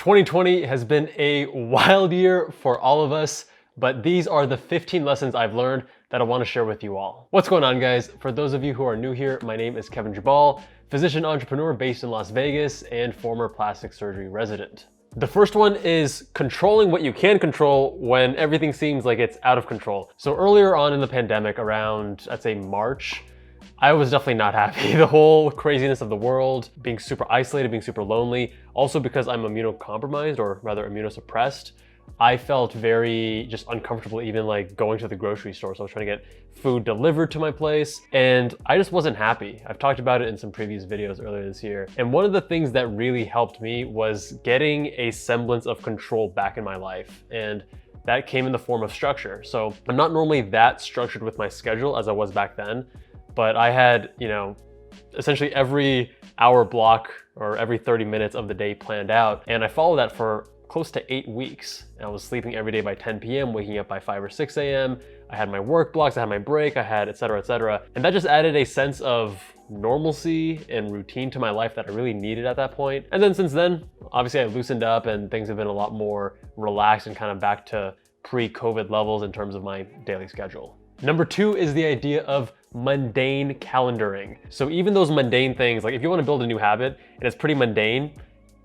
2020 has been a wild year for all of us, but these are the 15 lessons I've learned that I want to share with you all. What's going on, guys? For those of you who are new here, my name is Kevin Jabal, physician entrepreneur based in Las Vegas and former plastic surgery resident. The first one is controlling what you can control when everything seems like it's out of control. So earlier on in the pandemic, around, I'd say March, I was definitely not happy. The whole craziness of the world, being super isolated, being super lonely. Also because I'm immunocompromised, or rather immunosuppressed, I felt very just uncomfortable even like going to the grocery store. So I was trying to get food delivered to my place and I just wasn't happy. I've talked about it in some previous videos earlier this year. And one of the things that really helped me was getting a semblance of control back in my life. And that came in the form of structure. So I'm not normally that structured with my schedule as I was back then, but I had, essentially every hour block or every 30 minutes of the day planned out. And I followed that for close to 8 weeks. I was sleeping every day by 10 p.m., waking up by 5 or 6 a.m. I had my work blocks, I had my break, I had et cetera, et cetera. And that just added a sense of normalcy and routine to my life that I really needed at that point. And then since then, obviously I loosened up and things have been a lot more relaxed and kind of back to pre-COVID levels in terms of my daily schedule. Number 2 is the idea of mundane calendaring. So even those mundane things, like if you want to build a new habit and it's pretty mundane,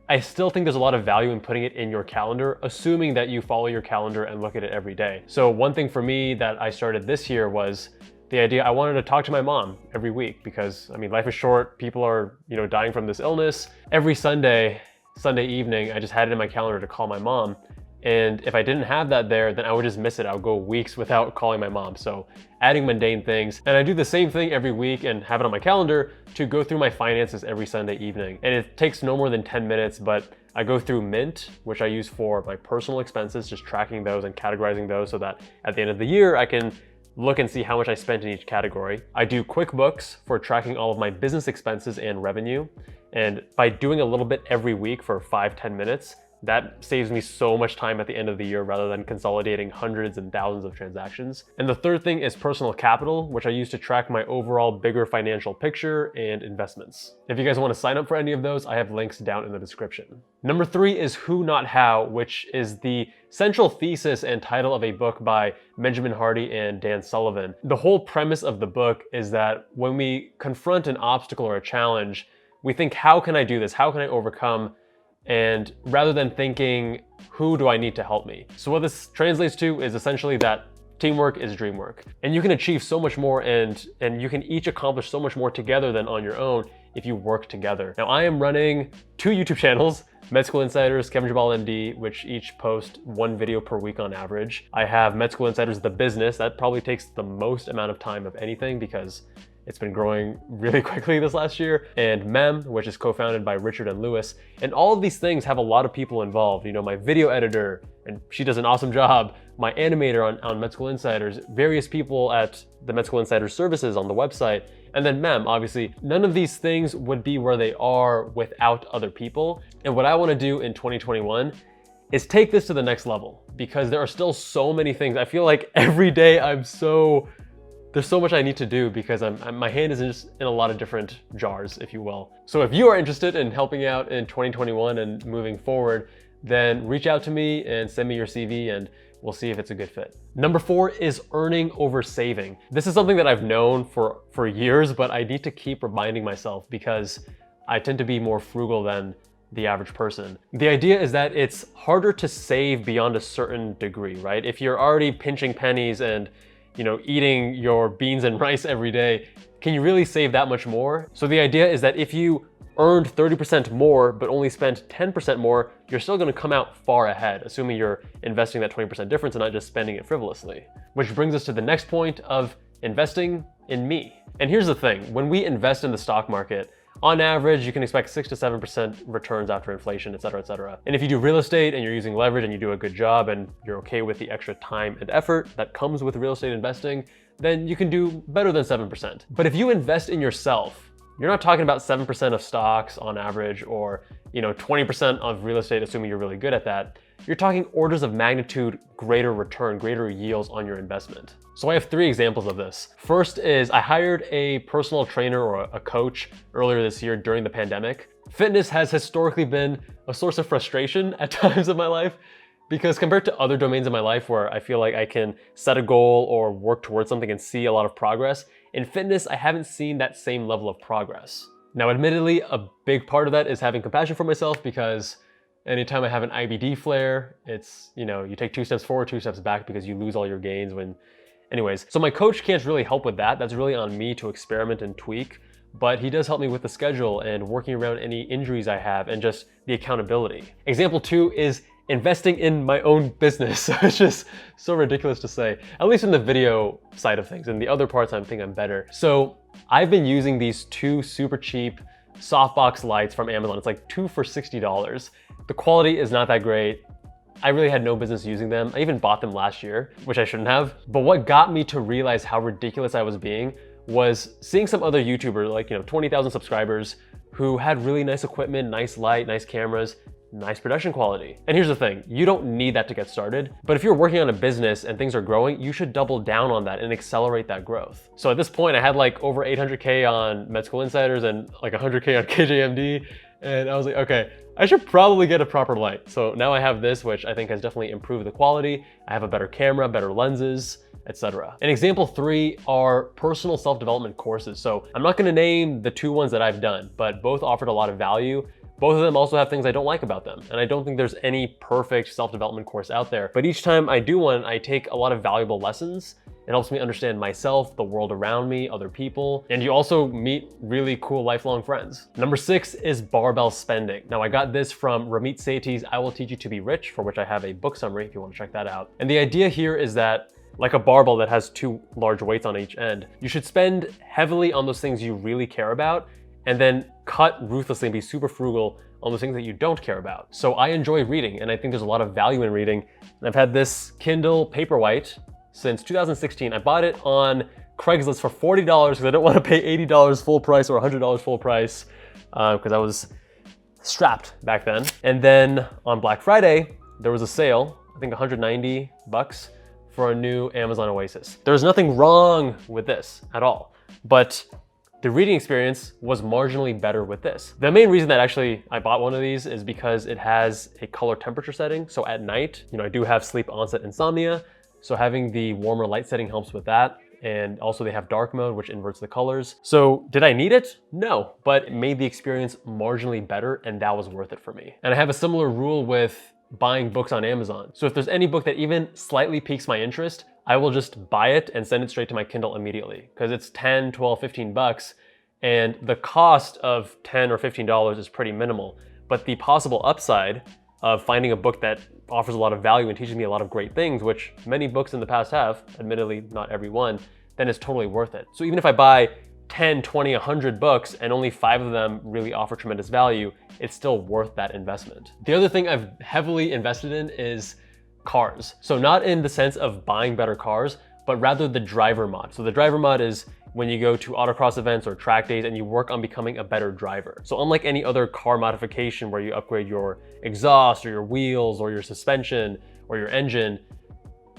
I still think there's a lot of value in putting it in your calendar, assuming that you follow your calendar and look at it every day. So one thing for me that I started this year was the idea I wanted to talk to my mom every week because, life is short. People are, dying from this illness. Every Sunday evening, I just had it in my calendar to call my mom. And if I didn't have that there, then I would just miss it. I would go weeks without calling my mom. So adding mundane things. And I do the same thing every week and have it on my calendar to go through my finances every Sunday evening. And it takes no more than 10 minutes, but I go through Mint, which I use for my personal expenses, just tracking those and categorizing those so that at the end of the year, I can look and see how much I spent in each category. I do QuickBooks for tracking all of my business expenses and revenue. And by doing a little bit every week for 5-10 minutes, that saves me so much time at the end of the year rather than consolidating hundreds and thousands of transactions. And the third thing is personal capital, which I use to track my overall bigger financial picture and investments. If you guys want to sign up for any of those, I have links down in the description. Number 3 is Who Not How, which is the central thesis and title of a book by Benjamin Hardy and Dan Sullivan. The whole premise of the book is that when we confront an obstacle or a challenge, we think, how can I do this? How can I overcome? And rather than thinking, who do I need to help me? So what this translates to is essentially that teamwork is dream work. And you can achieve so much more and you can each accomplish so much more together than on your own if you work together. Now I am running 2 YouTube channels, Med School Insiders, Kevin Jabal MD, which each post 1 video per week on average. I have Med School Insiders, the business. That probably takes the most amount of time of anything because it's been growing really quickly this last year. And MEM, which is co-founded by Richard and Lewis. And all of these things have a lot of people involved. My video editor, and she does an awesome job. My animator on Med School Insiders, various people at the Med School Insiders services on the website. And then MEM, obviously, none of these things would be where they are without other people. And what I want to do in 2021 is take this to the next level because there are still so many things. I feel like every day there's so much I need to do because my hand is just in a lot of different jars, if you will. So if you are interested in helping out in 2021 and moving forward, then reach out to me and send me your CV and we'll see if it's a good fit. Number 4 is earning over saving. This is something that I've known for years, but I need to keep reminding myself because I tend to be more frugal than the average person. The idea is that it's harder to save beyond a certain degree, right? If you're already pinching pennies and eating your beans and rice every day, can you really save that much more? So the idea is that if you earned 30% more, but only spent 10% more, you're still gonna come out far ahead, assuming you're investing that 20% difference and not just spending it frivolously. Which brings us to the next point of investing in me. And here's the thing, when we invest in the stock market, on average, you can expect 6 to 7% returns after inflation, et cetera, et cetera. And if you do real estate and you're using leverage and you do a good job and you're okay with the extra time and effort that comes with real estate investing, then you can do better than 7%. But if you invest in yourself, you're not talking about 7% of stocks on average or 20% of real estate, assuming you're really good at that. You're talking orders of magnitude greater return, greater yields on your investment. So I have 3 examples of this. First is I hired a personal trainer or a coach earlier this year during the pandemic. Fitness has historically been a source of frustration at times in my life, because compared to other domains in my life where I feel like I can set a goal or work towards something and see a lot of progress, in fitness, I haven't seen that same level of progress. Now, admittedly, a big part of that is having compassion for myself, because anytime I have an IBD flare, it's, you take 2 steps forward, 2 steps back because you lose all your gains when, anyways. So my coach can't really help with that. That's really on me to experiment and tweak, but he does help me with the schedule and working around any injuries I have and just the accountability. Example 2 is investing in my own business. It's just so ridiculous to say, at least in the video side of things. And the other parts, I think I'm better. So I've been using these 2 super cheap softbox lights from Amazon. It's like 2 for $60. The quality is not that great. I really had no business using them. I even bought them last year, which I shouldn't have. But what got me to realize how ridiculous I was being was seeing some other YouTubers, like 20,000 subscribers, who had really nice equipment, nice light, nice cameras, nice production quality. And here's the thing, you don't need that to get started, but if you're working on a business and things are growing, you should double down on that and accelerate that growth. So at this point, I had like over 800K on Med School Insiders and like 100K on KJMD, and I was like, okay, I should probably get a proper light. So now I have this, which I think has definitely improved the quality. I have a better camera, better lenses, etc. And example 3 are personal self-development courses. So I'm not gonna name the 2 ones that I've done, but both offered a lot of value. Both of them also have things I don't like about them. And I don't think there's any perfect self-development course out there. But each time I do one, I take a lot of valuable lessons. It helps me understand myself, the world around me, other people, and you also meet really cool lifelong friends. Number 6 is barbell spending. Now I got this from Ramit Sethi's I Will Teach You to Be Rich, for which I have a book summary if you want to check that out. And the idea here is that, like a barbell that has 2 large weights on each end, you should spend heavily on those things you really care about, and then cut ruthlessly and be super frugal on those things that you don't care about. So I enjoy reading, and I think there's a lot of value in reading. And I've had this Kindle Paperwhite since 2016. I bought it on Craigslist for $40 because I didn't want to pay $80 full price or $100 full price because I was strapped back then. And then on Black Friday, there was a sale, I think $190 for a new Amazon Oasis. There's nothing wrong with this at all, but the reading experience was marginally better with this. The main reason that actually I bought one of these is because it has a color temperature setting. So at night, I do have sleep onset insomnia. So having the warmer light setting helps with that. And also they have dark mode, which inverts the colors. So did I need it? No, but it made the experience marginally better, and that was worth it for me. And I have a similar rule with buying books on Amazon. So if there's any book that even slightly piques my interest, I will just buy it and send it straight to my Kindle immediately, because it's 10, 12, 15 bucks, and the cost of 10 or $15 is pretty minimal. But the possible upside of finding a book that offers a lot of value and teaches me a lot of great things, which many books in the past have, admittedly not every one, then it's totally worth it. So even if I buy 10, 20, 100 books and only 5 of them really offer tremendous value, it's still worth that investment. The other thing I've heavily invested in is cars. So not in the sense of buying better cars, but rather the driver mod. So the driver mod is when you go to autocross events or track days and you work on becoming a better driver. So unlike any other car modification where you upgrade your exhaust or your wheels or your suspension or your engine,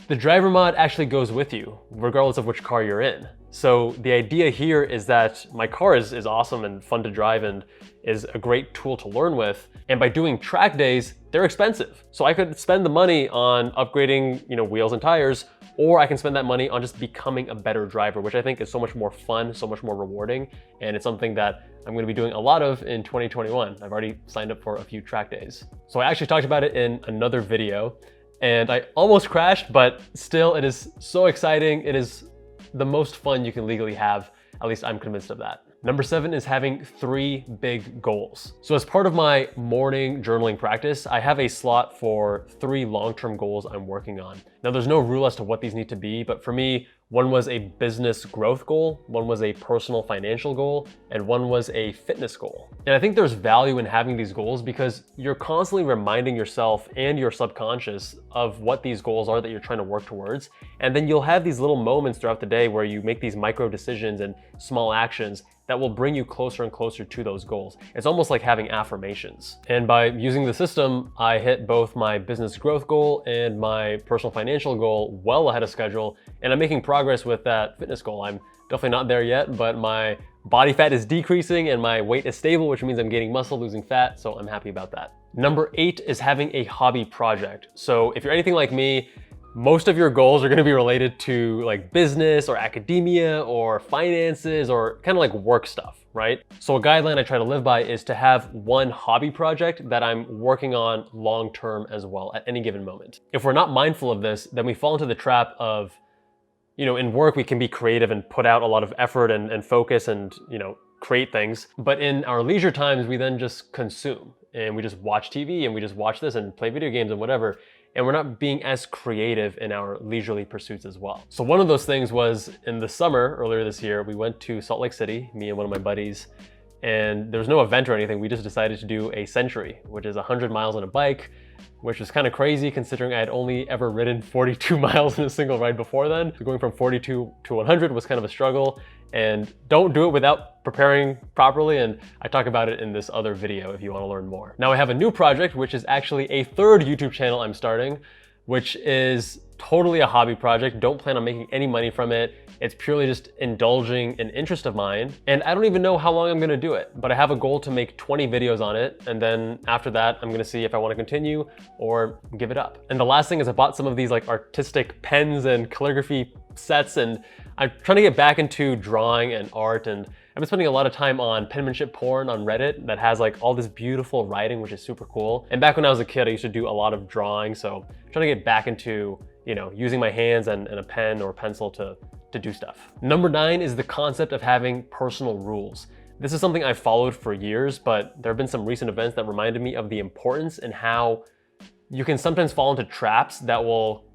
the driver mod actually goes with you regardless of which car you're in. So the idea here is that my car is awesome and fun to drive and is a great tool to learn with. And by doing track days, they're expensive. So I could spend the money on upgrading, wheels and tires, or I can spend that money on just becoming a better driver, which I think is so much more fun, so much more rewarding. And it's something that I'm gonna be doing a lot of in 2021. I've already signed up for a few track days. So I actually talked about it in another video and I almost crashed, but still it is so exciting. It is the most fun you can legally have. At least I'm convinced of that. Number 7 is having 3 big goals. So as part of my morning journaling practice, I have a slot for 3 long-term goals I'm working on. Now there's no rule as to what these need to be, but for me, one was a business growth goal, one was a personal financial goal, and one was a fitness goal. And I think there's value in having these goals because you're constantly reminding yourself and your subconscious of what these goals are that you're trying to work towards. And then you'll have these little moments throughout the day where you make these micro decisions and small actions that will bring you closer and closer to those goals. It's almost like having affirmations. And by using the system, I hit both my business growth goal and my personal financial goal well ahead of schedule. And I'm making progress with that fitness goal. I'm definitely not there yet, but my body fat is decreasing and my weight is stable, which means I'm gaining muscle, losing fat, so I'm happy about that. Number 8 is having a hobby project. So if you're anything like me, most of your goals are gonna be related to like business or academia or finances or kind of like work stuff, right? So a guideline I try to live by is to have one hobby project that I'm working on long-term as well at any given moment. If we're not mindful of this, then we fall into the trap of, in work, we can be creative and put out a lot of effort and focus and, create things. But in our leisure times, we then just consume and we just watch TV and we just watch this and play video games and whatever. And we're not being as creative in our leisurely pursuits as well. So one of those things was in the summer, earlier this year, we went to Salt Lake City, me and one of my buddies, and there was no event or anything. We just decided to do a century, which is 100 miles on a bike, which was kind of crazy considering I had only ever ridden 42 miles in a single ride before then. So going from 42 to 100 was kind of a struggle, and don't do it without preparing properly. And I talk about it in this other video if you want to learn more. Now I have a new project, which is actually a third YouTube channel I'm starting, which is totally a hobby project. Don't plan on making any money from it. It's purely just indulging an interest of mine. And I don't even know how long I'm gonna do it, but I have a goal to make 20 videos on it. And then after that, I'm gonna see if I wanna continue or give it up. And the last thing is I bought some of these like artistic pens and calligraphy sets, and I'm trying to get back into drawing and art, and I've been spending a lot of time on penmanship porn on Reddit that has like all this beautiful writing, which is super cool. And back when I was a kid, I used to do a lot of drawing. So I'm trying to get back into, using my hands and a pen or pencil to do stuff. Number 9 is the concept of having personal rules. This is something I've followed for years, but there have been some recent events that reminded me of the importance and how you can sometimes fall into traps that will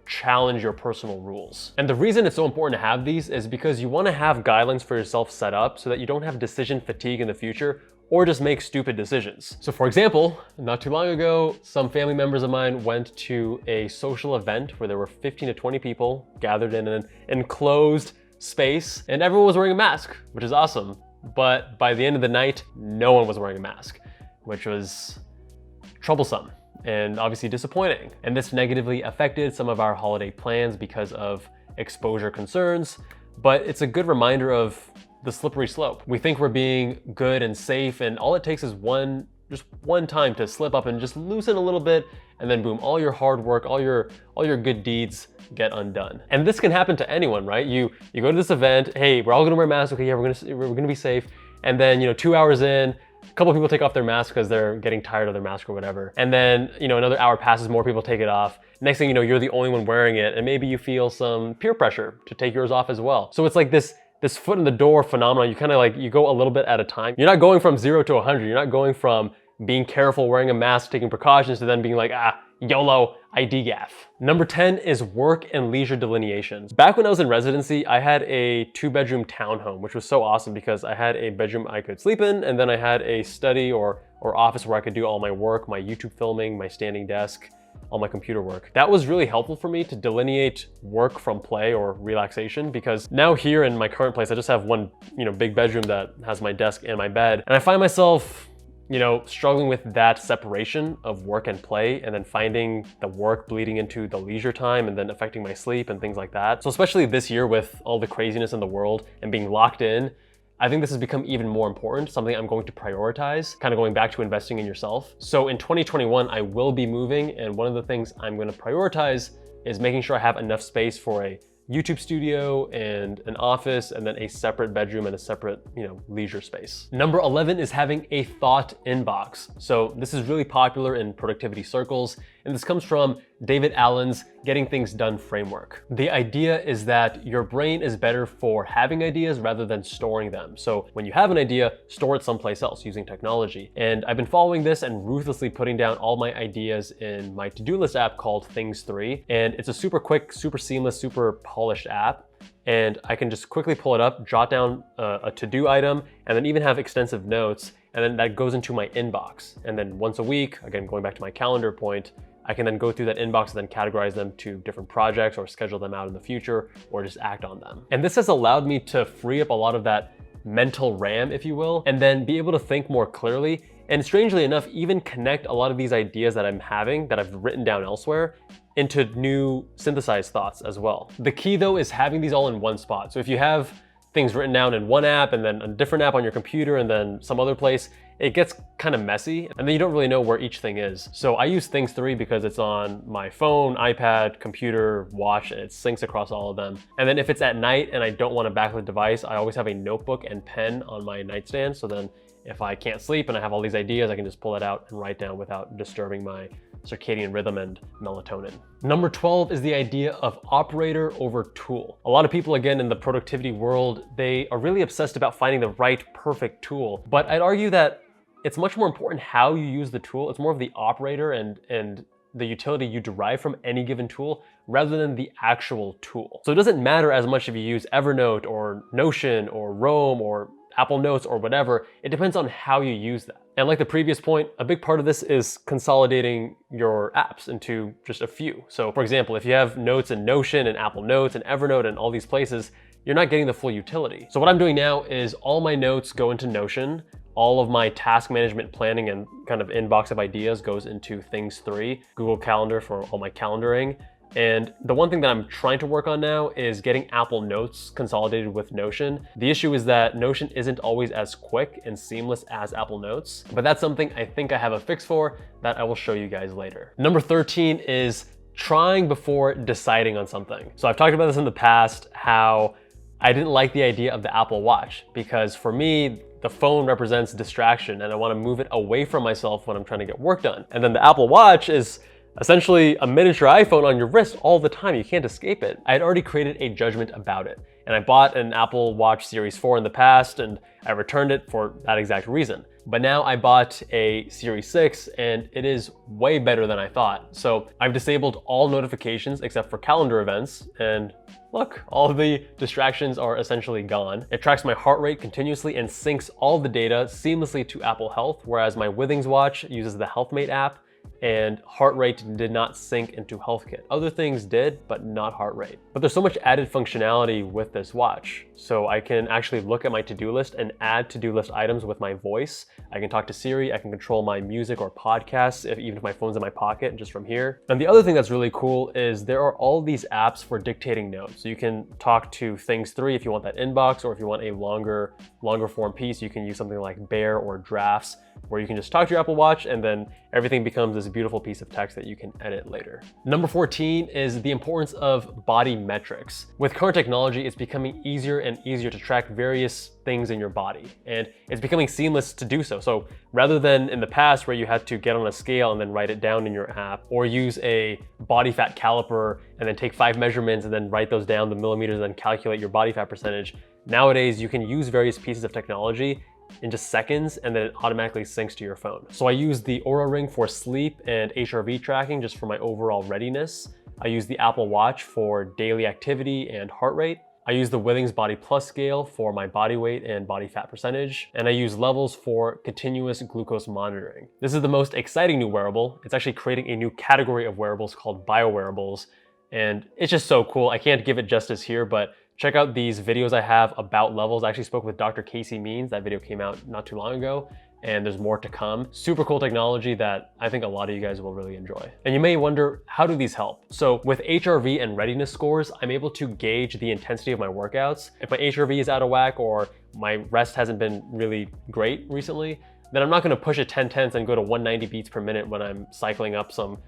challenge your personal rules. And the reason it's so important to have these is because you want to have guidelines for yourself set up so that you don't have decision fatigue in the future or just make stupid decisions. So for example, not too long ago, some family members of mine went to a social event where there were 15 to 20 people gathered in an enclosed space, and everyone was wearing a mask, which is awesome. But by the end of the night, no one was wearing a mask, which was troublesome and obviously disappointing. And this negatively affected some of our holiday plans because of exposure concerns, but it's a good reminder of the slippery slope. We think we're being good and safe, and all it takes is just one time to slip up and just loosen a little bit, and then boom, all your hard work, all your good deeds get undone. And this can happen to anyone, right? You go to this event, hey, we're all gonna wear masks, okay, yeah, we're gonna be safe. And then, 2 hours in, a couple of people take off their mask because they're getting tired of their mask or whatever. And then, another hour passes, more people take it off. Next thing you know, you're the only one wearing it, and maybe you feel some peer pressure to take yours off as well. So it's like this foot in the door phenomenon. You kind of you go a little bit at a time. You're not going from 0 to 100. You're not going from being careful, wearing a mask, taking precautions, to then being like, YOLO, I DGAF. Number 10 is work and leisure delineation. Back when I was in residency, I had a 2-bedroom townhome, which was so awesome because I had a bedroom I could sleep in, and then I had a study or office where I could do all my work, my YouTube filming, my standing desk, all my computer work. That was really helpful for me to delineate work from play or relaxation, because now here in my current place, I just have one, big bedroom that has my desk and my bed. And I find myself, struggling with that separation of work and play, and then finding the work bleeding into the leisure time and then affecting my sleep and things like that. So especially this year with all the craziness in the world and being locked in, I think this has become even more important, something I'm going to prioritize, kind of going back to investing in yourself. So in 2021, I will be moving, and one of the things I'm going to prioritize is making sure I have enough space for a YouTube studio and an office, and then a separate bedroom and a separate, leisure space. Number 11 is having a thought inbox. So this is really popular in productivity circles, and this comes from David Allen's Getting Things Done framework. The idea is that your brain is better for having ideas rather than storing them. So when you have an idea, store it someplace else using technology. And I've been following this and ruthlessly putting down all my ideas in my to-do list app called Things 3. And it's a super quick, super seamless, super polished app. And I can just quickly pull it up, jot down a to-do item, and then even have extensive notes. And then that goes into my inbox. And then once a week, again, going back to my calendar point, I can then go through that inbox and then categorize them to different projects or schedule them out in the future or just act on them. And this has allowed me to free up a lot of that mental RAM, if you will, and then be able to think more clearly. And strangely enough, even connect a lot of these ideas that I'm having that I've written down elsewhere into new synthesized thoughts as well. The key though is having these all in one spot. So if you have things written down in one app and then a different app on your computer and then some other place, it gets kind of messy and then you don't really know where each thing is. So I use Things 3 because it's on my phone, iPad, computer, watch, and it syncs across all of them. And then if it's at night and I don't want to backlit the device, I always have a notebook and pen on my nightstand. So then if I can't sleep and I have all these ideas, I can just pull it out and write down without disturbing my circadian rhythm and melatonin. Number 12 is the idea of operator over tool. A lot of people, again, in the productivity world, they are really obsessed about finding the right, perfect tool. But I'd argue that it's much more important how you use the tool. It's more of the operator and the utility you derive from any given tool rather than the actual tool. So it doesn't matter as much if you use Evernote or Notion or Roam or Apple Notes or whatever. It depends on how you use that. And like the previous point, a big part of this is consolidating your apps into just a few. So for example, if you have notes in Notion and Apple Notes and Evernote and all these places, you're not getting the full utility. So what I'm doing now is all my notes go into Notion. All of my task management planning and kind of inbox of ideas goes into Things 3, Google Calendar for all my calendaring. And the one thing that I'm trying to work on now is getting Apple Notes consolidated with Notion. The issue is that Notion isn't always as quick and seamless as Apple Notes, but that's something I think I have a fix for that I will show you guys later. Number 13 is trying before deciding on something. So I've talked about this in the past, how I didn't like the idea of the Apple Watch because for me, the phone represents distraction and I want to move it away from myself when I'm trying to get work done. And then the Apple Watch is essentially a miniature iPhone on your wrist all the time. You can't escape it. I had already created a judgment about it. And I bought an Apple Watch Series 4 in the past and I returned it for that exact reason. But now I bought a Series 6 and it is way better than I thought. So I've disabled all notifications except for calendar events, and look, all of the distractions are essentially gone. It tracks my heart rate continuously and syncs all the data seamlessly to Apple Health, whereas my Withings watch uses the HealthMate app and heart rate did not sync into HealthKit. Other things did, but not heart rate. But there's so much added functionality with this watch. So I can actually look at my to-do list and add to-do list items with my voice. I can talk to Siri, I can control my music or podcasts, even if my phone's in my pocket, just from here. And the other thing that's really cool is there are all these apps for dictating notes. So you can talk to Things 3 if you want that inbox, or if you want a longer form piece, you can use something like Bear or Drafts, where you can just talk to your Apple Watch and then everything becomes this beautiful piece of text that you can edit later. Number 14 is the importance of body metrics. With current technology, it's becoming easier and easier to track various things in your body, and it's becoming seamless to do so. So rather than in the past where you had to get on a scale and then write it down in your app, or use a body fat caliper and then take 5 measurements and then write those down, the millimeters, and then calculate your body fat percentage, nowadays you can use various pieces of technology in just seconds and then it automatically syncs to your phone. So I use the Oura Ring for sleep and HRV tracking just for my overall readiness. I use the Apple Watch for daily activity and heart rate. I use the Withings Body Plus scale for my body weight and body fat percentage. And I use Levels for continuous glucose monitoring. This is the most exciting new wearable. It's actually creating a new category of wearables called biowearables. And it's just so cool. I can't give it justice here, but check out these videos I have about Levels. I actually spoke with Dr. Casey Means. That video came out not too long ago, and there's more to come. Super cool technology that I think a lot of you guys will really enjoy. And you may wonder, how do these help? So with HRV and readiness scores, I'm able to gauge the intensity of my workouts. If my HRV is out of whack or my rest hasn't been really great recently, then I'm not gonna push it 10/10 and go to 190 beats per minute when I'm cycling up some,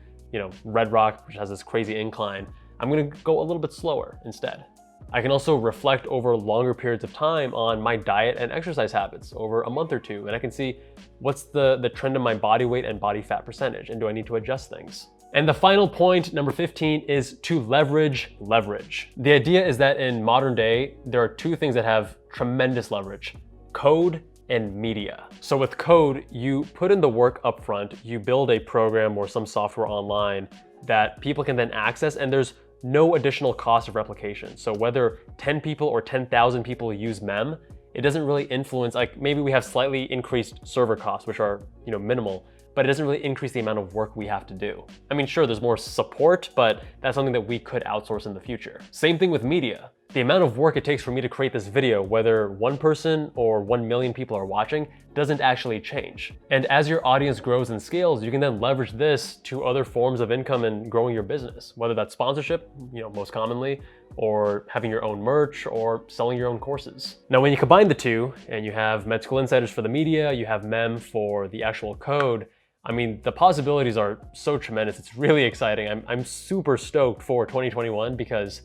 Red Rock, which has this crazy incline. I'm gonna go a little bit slower instead. I can also reflect over longer periods of time on my diet and exercise habits over a month or two, and I can see what's the trend in my body weight and body fat percentage, and do I need to adjust things? And the final point, number 15, is to leverage leverage. The idea is that in modern day, there are two things that have tremendous leverage: code and media. So with code, you put in the work up front, you build a program or some software online that people can then access, and there's no additional cost of replication. So whether 10 people or 10,000 people use MEM, it doesn't really influence, like maybe we have slightly increased server costs, which are minimal, but it doesn't really increase the amount of work we have to do. I mean, sure, there's more support, but that's something that we could outsource in the future. Same thing with media. The amount of work it takes for me to create this video, whether 1 person or 1 million people are watching, doesn't actually change. And as your audience grows and scales, you can then leverage this to other forms of income and growing your business, whether that's sponsorship, most commonly, or having your own merch or selling your own courses. Now, when you combine the two and you have Med School Insiders for the media, you have MEM for the actual code, I mean, the possibilities are so tremendous. It's really exciting. I'm super stoked for 2021 because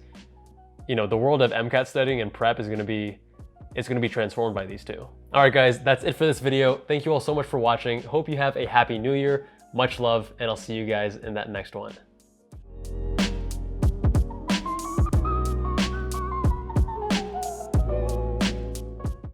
the world of MCAT studying and prep is going to be transformed by these two. All right, guys, that's it for this video. Thank you all so much for watching. Hope you have a happy new year. Much love, and I'll see you guys in that next one.